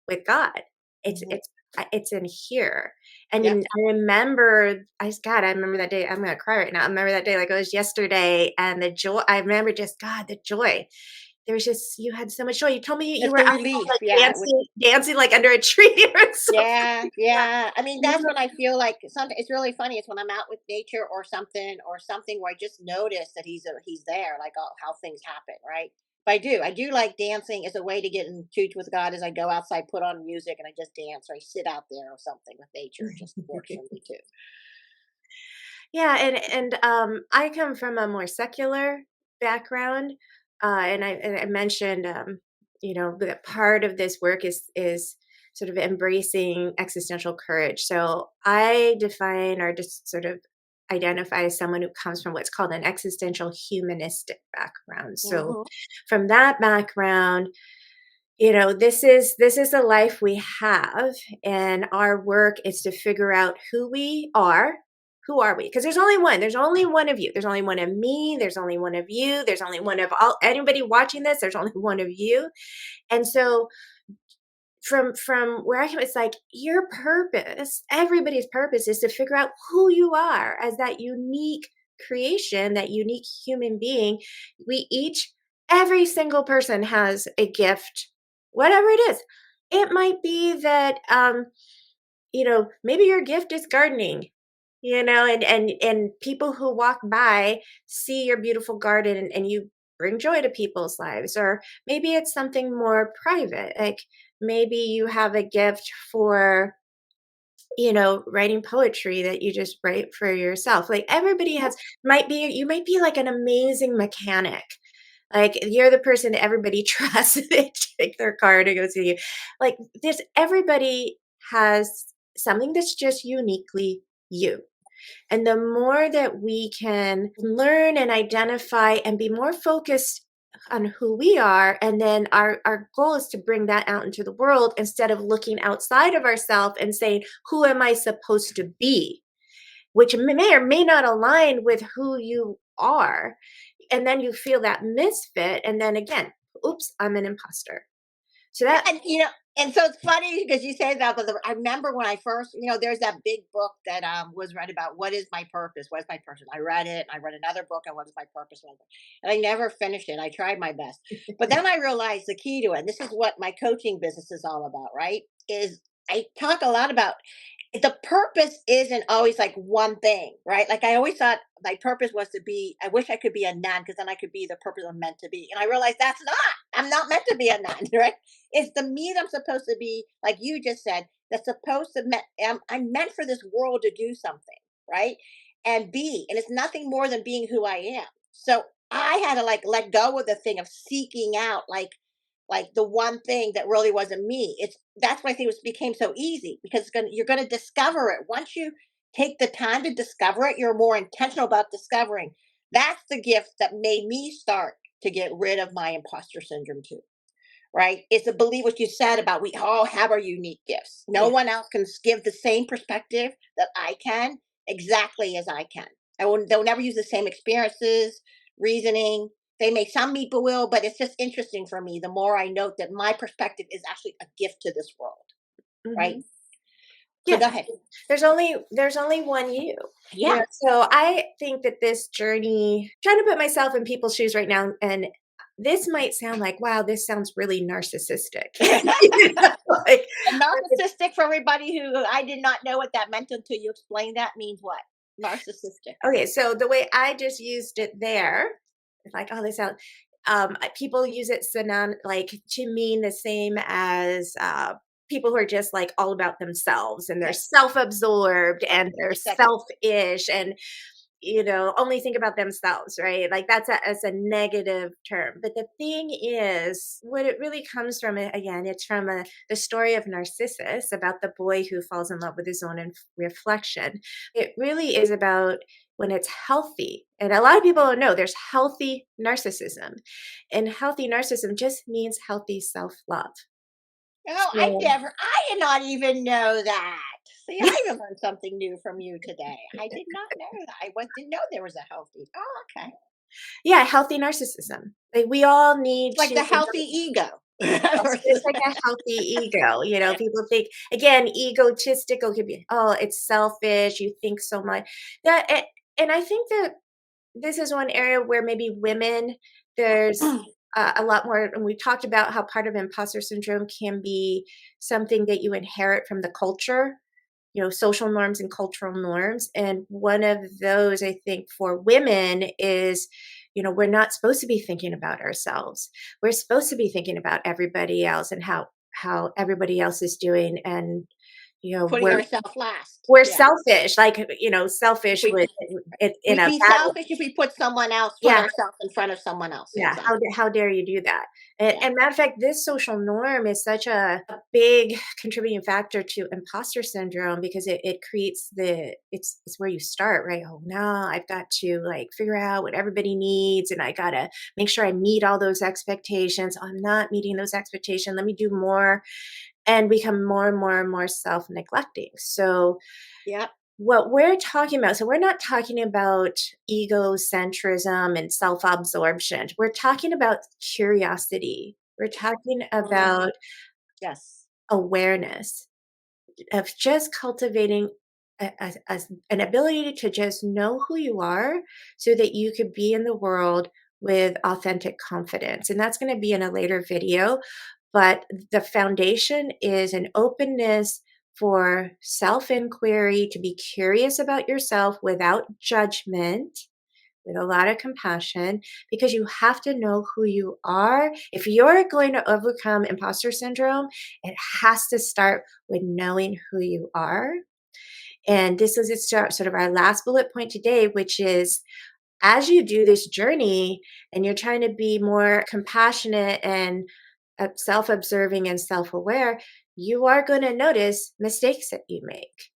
with God. It's Mhm. it's it's in here. And Yep. I remember, I remember that day. I'm gonna cry right now. I remember that day like it was yesterday, and the joy. I remember just God, the joy. There's just you had so much joy. You told me you It's were the outside relief. like Yeah. dancing like under a tree or something. Yeah, yeah. I mean, Yeah. that's when I feel like something. It's really funny. It's when I'm out with nature or something where I just notice that he's there, like how things happen, right? But I do like dancing as a way to get in tune with God. As I go outside, put on music, and I just dance, or I sit out there or something with nature. It just works for me too. Yeah, I come from a more secular background, and I mentioned, that part of this work is sort of embracing existential courage. So I define or just sort of identify as someone who comes from what's called an existential humanistic background. So Hmm. from that background, this is the life we have, and our work is to figure out who we are. Who are we? Because there's only one of you, there's only one of me, there's only one of you, there's only one of all anybody watching this, there's only one of you. And so from where I come, it's like your purpose, everybody's purpose is to figure out who you are as that unique creation, that unique human being. We each, every single person has a gift, whatever it is. It might be that maybe your gift is gardening, and people who walk by see your beautiful garden, and you bring joy to people's lives. Or maybe it's something more private, like maybe you have a gift for writing poetry that you just write for yourself. Like everybody has, you might be like an amazing mechanic, like you're the person that everybody trusts. They take their car to go see you. Like this, everybody has something that's just uniquely you. And the more that we can learn and identify and be more focused on who we are, and then our goal is to bring that out into the world instead of looking outside of ourselves and saying, who am I supposed to be? Which may or may not align with who you are. And then you feel that misfit. And then again, oops, I'm an imposter. So Yeah, that, and and so it's funny because you say that, but I remember when I first, there's that big book that was read about what is my purpose, what is my purpose. I read it, and I read another book on what is my purpose, and I never finished it. I tried my best, but then I realized the key to it. And this is what my coaching business is all about, right? Is I talk a lot about the purpose isn't always like one thing, right? Like I always thought my purpose was to be, I wish I could be a nun because then I could be the purpose I'm meant to be. And I realized I'm not meant to be a nun, right? It's the me that I'm supposed to be, like you just said, that's supposed to, I'm meant for this world to do something, right? And be, and it's nothing more than being who I am. So I had to like let go of the thing of seeking out like the one thing that really wasn't me. It's that's why I think it became so easy because you're gonna discover it once you take the time to discover it. You're more intentional about discovering. That's the gift that made me start to get rid of my imposter syndrome too. Right? It's to believe what you said about we all have our unique gifts. No yeah. one else can give the same perspective that I can exactly as I can. They'll never use the same experiences, reasoning. They may, some people will, but it's just interesting for me. The more I note that my perspective is actually a gift to this world, right? Mhm. So Yeah. go ahead. There's only one you. Yeah. So I think that this journey, trying to put myself in people's shoes right now, and this might sound like, wow, this sounds really narcissistic. Like, And narcissistic, for everybody who I did not know what that meant until you explained that, means what? Narcissistic. okay, so the way I just used it there, like, oh, they sound, people use it like to mean the same as people who are just like all about themselves and they're Yes. self-absorbed and they're Exactly. selfish and only think about themselves, right? Like that's as a negative term. But the thing is, what it really comes from, again, it's from the story of Narcissus about the boy who falls in love with his own reflection. It really is about when it's healthy. And a lot of people don't know there's healthy narcissism. And healthy narcissism just means healthy self love. Oh, So, I did not even know that. See, yeah, I even learned something new from you today. I did not know that. Didn't know there was a healthy. Oh, okay. yeah, healthy narcissism. Like we all need It's like to. the healthy ego Yes, just versus like a healthy ego, people think again, egotistical could be, oh, it's selfish, you think so much. That and I think that this is one area where maybe women, there's a lot more, and we talked about how part of imposter syndrome can be something that you inherit from the culture, social norms and cultural norms. And one of those, I think, for women is, we're not supposed to be thinking about ourselves. We're supposed to be thinking about everybody else and how everybody else is doing. And, putting ourselves last. we're Yeah. selfish, like, If selfish we with in we'd a be bad. selfish if we put Yeah. ourselves in front of someone else. Yeah, Exactly. how dare you do that? And Yeah. and matter of fact, this social norm is such a big contributing factor to imposter syndrome because it creates it's where you start, right? Oh, no, I've got to like figure out what everybody needs and I gotta make sure I meet all those expectations. Oh, I'm not meeting those expectations. Let me do more and become more and more and more self-neglecting. So Yep. what we're talking about, so we're not talking about egocentrism and self-absorption. We're talking about curiosity. We're talking Mm, about yes. awareness, of just cultivating an ability to just know who you are so that you could be in the world with authentic confidence. And that's going to be in a later video. But the foundation is an openness for self inquiry, to be curious about yourself without judgment, with a lot of compassion, because you have to know who you are. If you're going to overcome imposter syndrome, it has to start with knowing who you are. And this is sort of our last bullet point today, which is as you do this journey and you're trying to be more compassionate and self observing and self aware, you are going to notice mistakes that you make.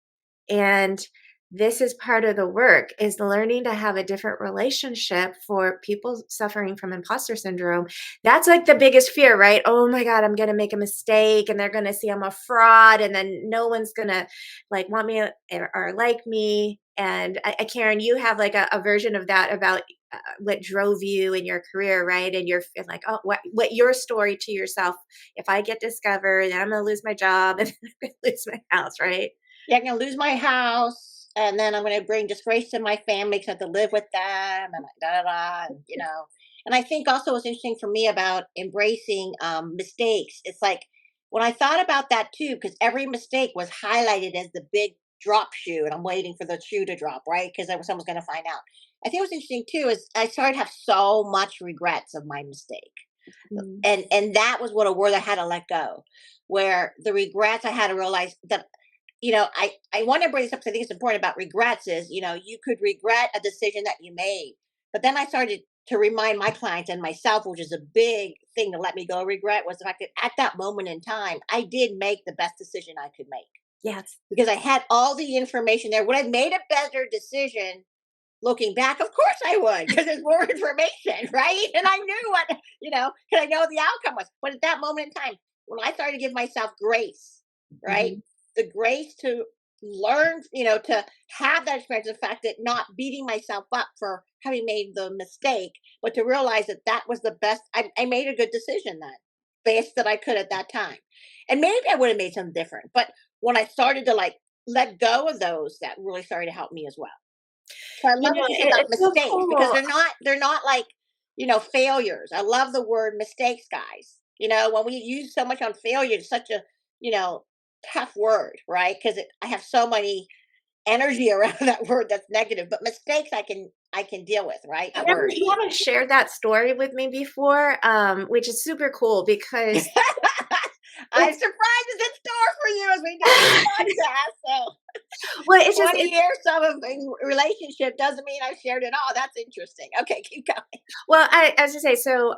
And this is part of the work, is learning to have a different relationship for people suffering from imposter syndrome. That's like the biggest fear, right? Oh my God, I'm going to make a mistake and they're going to see I'm a fraud and then no one's going to like want me or like me. And Karen, you have like a version of that about what drove you in your career, right? And you're like, oh, what your story to yourself? If I get discovered, then I'm going to lose my job and I'm going to lose my house, right? Yeah, I'm gonna lose my house, and then I'm gonna bring disgrace to my family because I have to live with them, and da da da, and And I think also what's interesting for me about embracing mistakes, it's like when I thought about that too, because every mistake was highlighted as the big drop shoe, and I'm waiting for the shoe to drop, right? Because someone's gonna find out. I think what's interesting too is I started to have so much regrets of my mistake, Mm. and that was what a word I had to let go, where the regrets I had to realize that I want to bring this up because I think it's important about regrets is, you could regret a decision that you made. But then I started to remind my clients and myself, which is a big thing to let me go regret, was the fact that at that moment in time, I did make the best decision I could make Yes. because I had all the information there. Would I made a better decision looking back? Of course I would, because there's more information, right? And I knew what, because I know the outcome was. But at that moment in time, when I started to give myself grace, right? Mhm. The grace to learn, to have that experience, the fact that not beating myself up for having made the mistake, but to realize that that was the best. I made a good decision then, best that I could at that time. And maybe I would have made something different. But when I started to like let go of those, that really started to help me as well. So I love what you said about It's so mistakes because cool. they're not like, failures. I love the word mistakes, guys. When we use so much on failure, it's such a, you know, tough word, right? Because I have so many energy around that word that's negative, but mistakes I can deal with, right? That word. You haven't shared that story with me before, which is super cool because I'm it's surprised it's in store for you as we do this podcast. So well, it's just 20 years of a relationship doesn't mean I've shared it all. That's interesting. Okay, keep going. well, as I say, so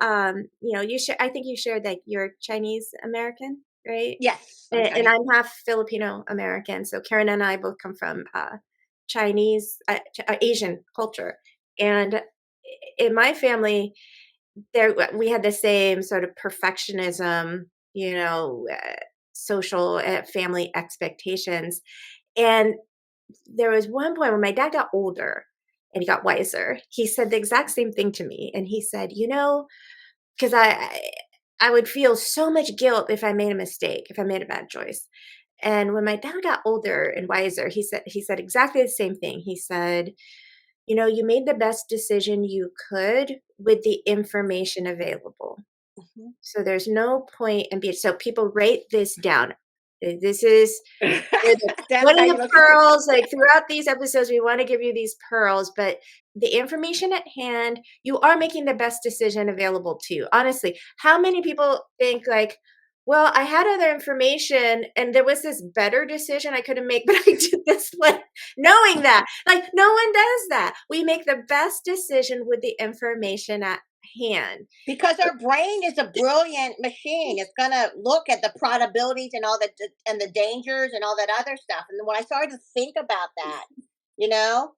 you share. I think you shared that you're Chinese American, right? Yes, I'm And Chinese. I'm half Filipino American. So Karen and I both come from Chinese, Asian culture, and in my family, there we had the same sort of perfectionism, social family expectations, and there was one point when my dad got older and he got wiser. He said the exact same thing to me, and he said, because I would feel so much guilt if I made a mistake, if I made a bad choice. And when my dad got older and wiser, he said exactly the same thing. He said, you made the best decision you could with the information available. Mhm. So there's no point in being so people write this down. This is we're the That's one how of you the look at it. pearls, like, throughout these episodes, we wanna give you these pearls, but the information at hand, you are making the best decision available to you. Honestly, how many people think like, "Well, I had other information and there was this better decision I could have made, but I did this one," knowing that. Like, no one does that. We make the best decision with the information at hand. Because our brain is a brilliant machine. It's gonna look at the probabilities and all and the dangers and all that other stuff. And then when I started to think about that, you know,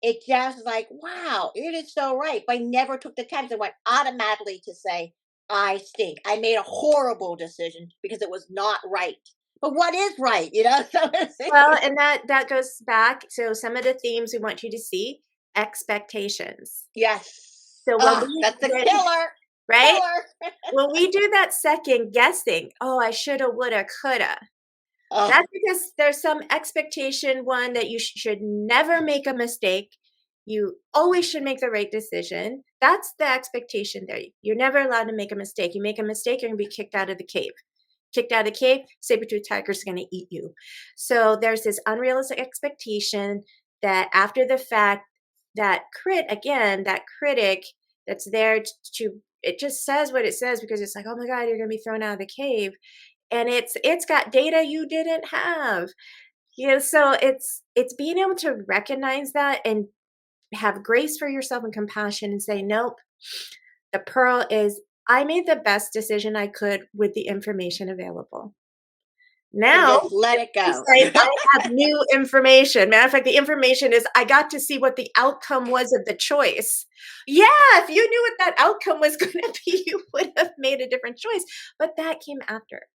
it just like, wow, it is so right. But I never took the time. So I went automatically to say, I stink. I made a horrible decision because it was not right. But what is right? So Well, and that goes back, so some of the themes we want you to see, expectations. yes. So Ah, that's the killer. right? Killer. When we do that second guessing, "Oh, I shoulda, woulda, coulda," Oh, that's because there's some expectation, one, that you should never make a mistake. You always should make the right decision. That's the expectation there. You're never allowed to make a mistake. You make a mistake, you're gonna be kicked out of the cave. Kicked out of the cave, saber-tooth tiger's gonna eat you. So there's this unrealistic expectation that after the fact, that critic that's there to it just says what it says because it's like, "Oh my god, you're gonna be thrown out of the cave," and it's got data you didn't have. So it's being able to recognize that and have grace for yourself and compassion and say, "Nope, the pearl is I made the best decision I could with the information available. and Now, just let in it go. hindsight, I have new information." Matter of fact, the information is I got to see what the outcome was of the choice. Yeah, if you knew what that outcome was gonna be, you would have made a different choice, but that came after.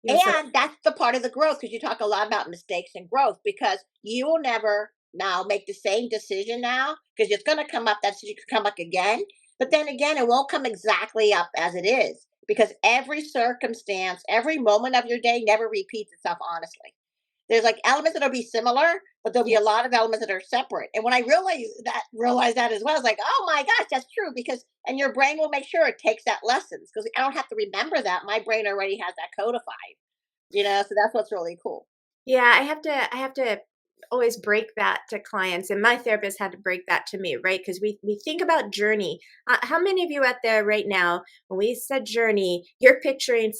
So And that's the part of the growth because you talk a lot about mistakes and growth because you will never now make the same decision now? Because it's going to come up, that decision could come up again. But then again, it won't come exactly up as it is because every circumstance, every moment of your day never repeats itself honestly. There's like elements that'll be similar, but there'll be Yeah. a lot of elements that are separate. And when I realized that as well, I was like, oh my gosh, that's true. Because and your brain will make sure it takes that lessons because I don't have to remember that. My brain already has that codified. So that's what's really cool. Yeah, I have to always break that to clients, and my therapist had to break that to me, right? Because we think about journey. How many of you out there right now, when we said journey, you're picturing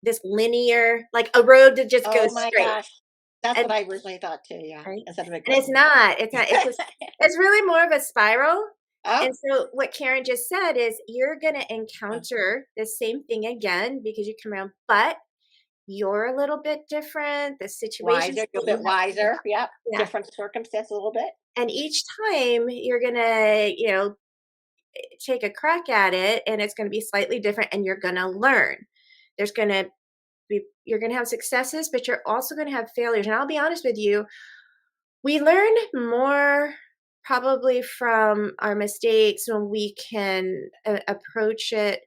this linear, like a road that just Oh goes my straight, gosh. That's and what I originally thought too, yeah, right, instead of it and it's going. not. It's not. It's really more of a spiral. Oh, And so what Karen just said is you're gonna encounter the same thing again because you come around, but you're a little bit different. The situations wiser, you're that a you bit have to, wiser. Yep. yeah. Different circumstance a little bit. And each time you're gonna, take a crack at it and it's gonna be slightly different and you're gonna learn. There's gonna you're gonna have successes, but you're also gonna have failures. And I'll be honest with you, we learn more probably from our mistakes when we can approach it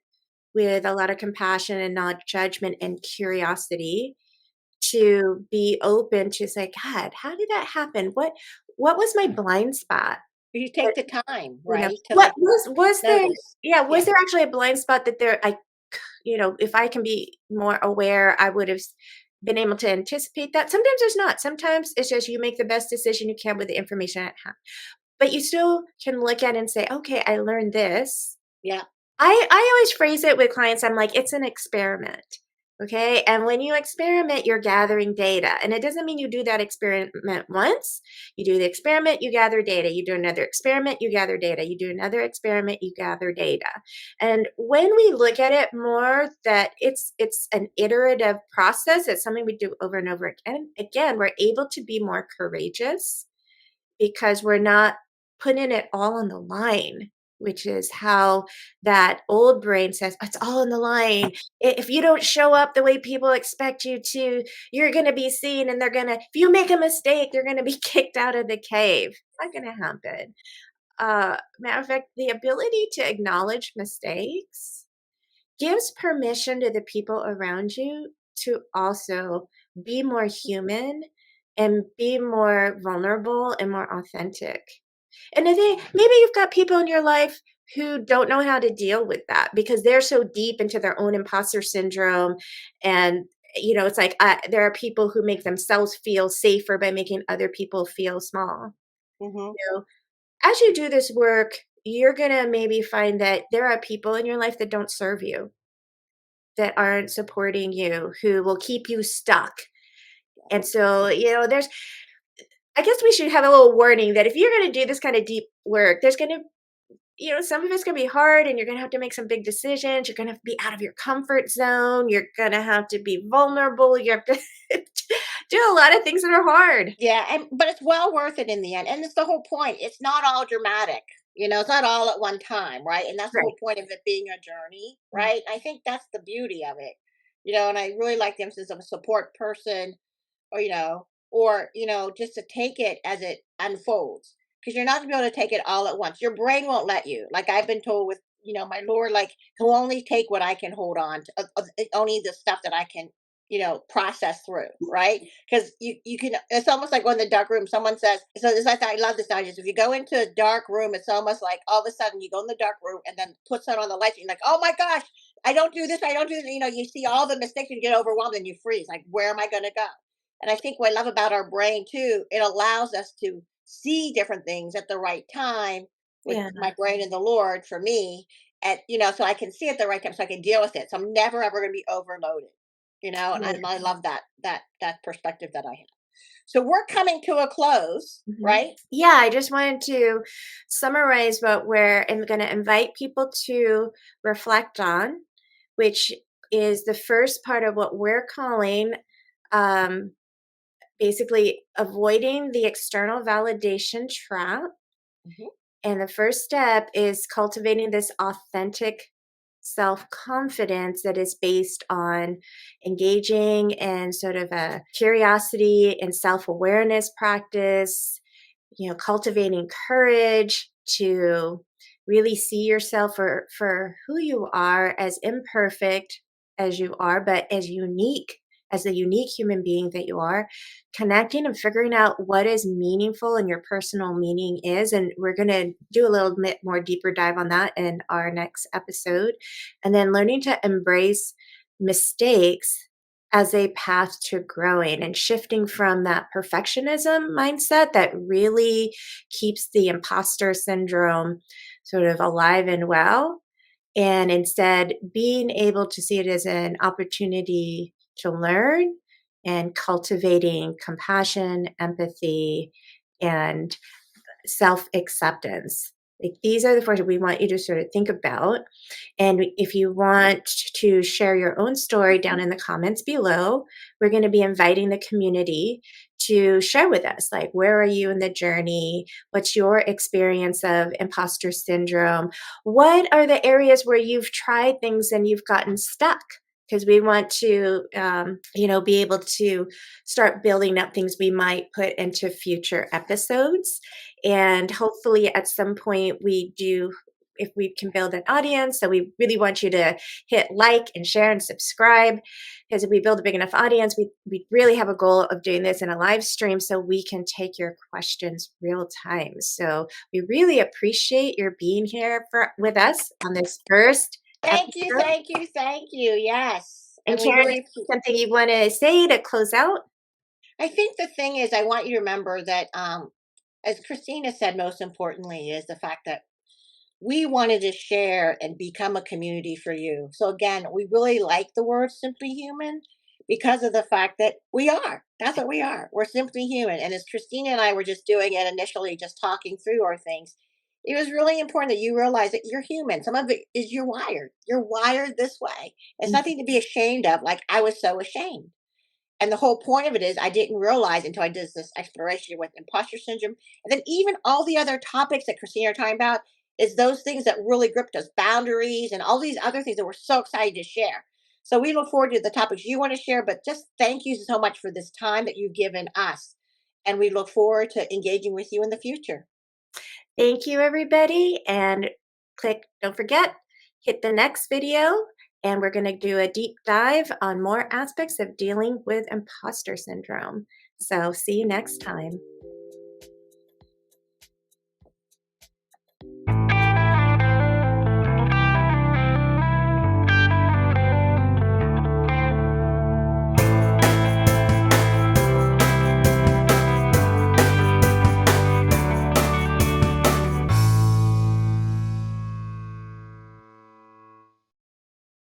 with a lot of compassion and not judgment and curiosity, to be open to say, God, how did that happen? What was my blind spot? You take the time, You know, right, to what like was there, notice. yeah, Yeah. was there actually a blind spot that if I can be more aware, I would have been able to anticipate that. Sometimes there's not. Sometimes it's just you make the best decision you can with the information at hand. But you still can look at it and say, okay, I learned this. Yeah. I always phrase it with clients, I'm like, it's an experiment. Okay. And when you experiment, you're gathering data. And it doesn't mean you do that experiment once. You do the experiment, you gather data. You do another experiment, you gather data. You do another experiment, you gather data. And when we look at it more that it's an iterative process, it's something we do over and over again, we're able to be more courageous because we're not putting it all on the line, which is how that old brain says, it's all on the line. If you don't show up the way people expect you to, you're going to be seen and if you make a mistake, you're going to be kicked out of the cave. It's not going to happen. Matter of fact, the ability to acknowledge mistakes gives permission to the people around you to also be more human and be more vulnerable and more authentic. And I think maybe you've got people in your life who don't know how to deal with that because they're so deep into their own imposter syndrome. And, it's like there are people who make themselves feel safer by making other people feel small. Hmm. You know, as you do this work, you're going to maybe find that there are people in your life that don't serve you, that aren't supporting you, who will keep you stuck. And so, I guess we should have a little warning that if you're going to do this kind of deep work, there's going to, some of it's going to be hard and you're going to have to make some big decisions. You're going to have to be out of your comfort zone. You're going to have to be vulnerable. You have to do a lot of things that are hard. Yeah, and but it's well worth it in the end. And it's the whole point. It's not all dramatic. It's not all at one time, right? And that's the Right. whole point of it being a journey, Mm. right? I think that's the beauty of it. And I really like the emphasis of a support person or just to take it as it unfolds. Because you're not gonna be able to take it all at once. Your brain won't let you. Like I've been told with, my Lord, like he'll only take what I can hold on to, only the stuff that I can, process through, right? Because you can, it's almost like going in the dark room. Someone says, so this, I love this digest. If you go into a dark room, it's almost like all of a sudden you go in the dark room and then puts on the lights. And you're like, oh my gosh, I don't do this. I don't do this. You see all the mistakes and you get overwhelmed and you freeze. Like, where am I going to go? And I think what I love about our brain too, it allows us to see different things at the right time with Yeah. my brain and the Lord for me. And so I can see at the right time so I can deal with it. So I'm never ever gonna be overloaded. And Right. I love that perspective that I have. So we're coming to a close, Mhm. right? Yeah, I just wanted to summarize what I'm going to invite people to reflect on, which is the first part of what we're calling um, basically avoiding the external validation trap. Mhm. And the first step is cultivating this authentic self confidence that is based on engaging in sort of a curiosity and self awareness practice, cultivating courage to really see yourself for who you are, as imperfect as you are, but as a unique human being that you are, connecting and figuring out what is meaningful and your personal meaning is. And we're going to do a little bit more deeper dive on that in our next episode. And then learning to embrace mistakes as a path to growing and shifting from that perfectionism mindset that really keeps the imposter syndrome sort of alive and well, and instead being able to see it as an opportunity to learn and cultivating compassion, empathy, and self acceptance. Like, these are the forces we want you to sort of think about. And if you want to share your own story down in the comments below, we're going to be inviting the community to share with us, like, where are you in the journey? What's your experience of imposter syndrome? What are the areas where you've tried things and you've gotten stuck? Because we want to, be able to start building up things we might put into future episodes. And hopefully at some point we do, if we can build an audience. So we really want you to hit like and share and subscribe, because if we build a big enough audience, we really have a goal of doing this in a live stream so we can take your questions real time. So we really appreciate your being here with us on this first Thank you, episode. thank you, thank you. Yes. And And we Karen, really, something you want to say to close out? I think the thing is, I want you to remember that, as Christina said, most importantly, is the fact that we wanted to share and become a community for you. So again, we really like the word simply human because of the fact that we are. That's what we are. We're simply human. And as Christina and I were just doing it initially, just talking through our things, it was really important that you realize that you're human. Some of it is you're wired. You're wired this way. It's nothing to be ashamed of. Like I was so ashamed. And the whole point of it is I didn't realize until I did this exploration with imposter syndrome. And then even all the other topics that Christina are talking about is those things that really gripped us, boundaries and all these other things that we're so excited to share. So we look forward to the topics you want to share, but just thank you so much for this time that you've given us. And we look forward to engaging with you in the future. Thank you, everybody. And don't forget, hit the next video. And we're going to do a deep dive on more aspects of dealing with imposter syndrome. So, see you next time.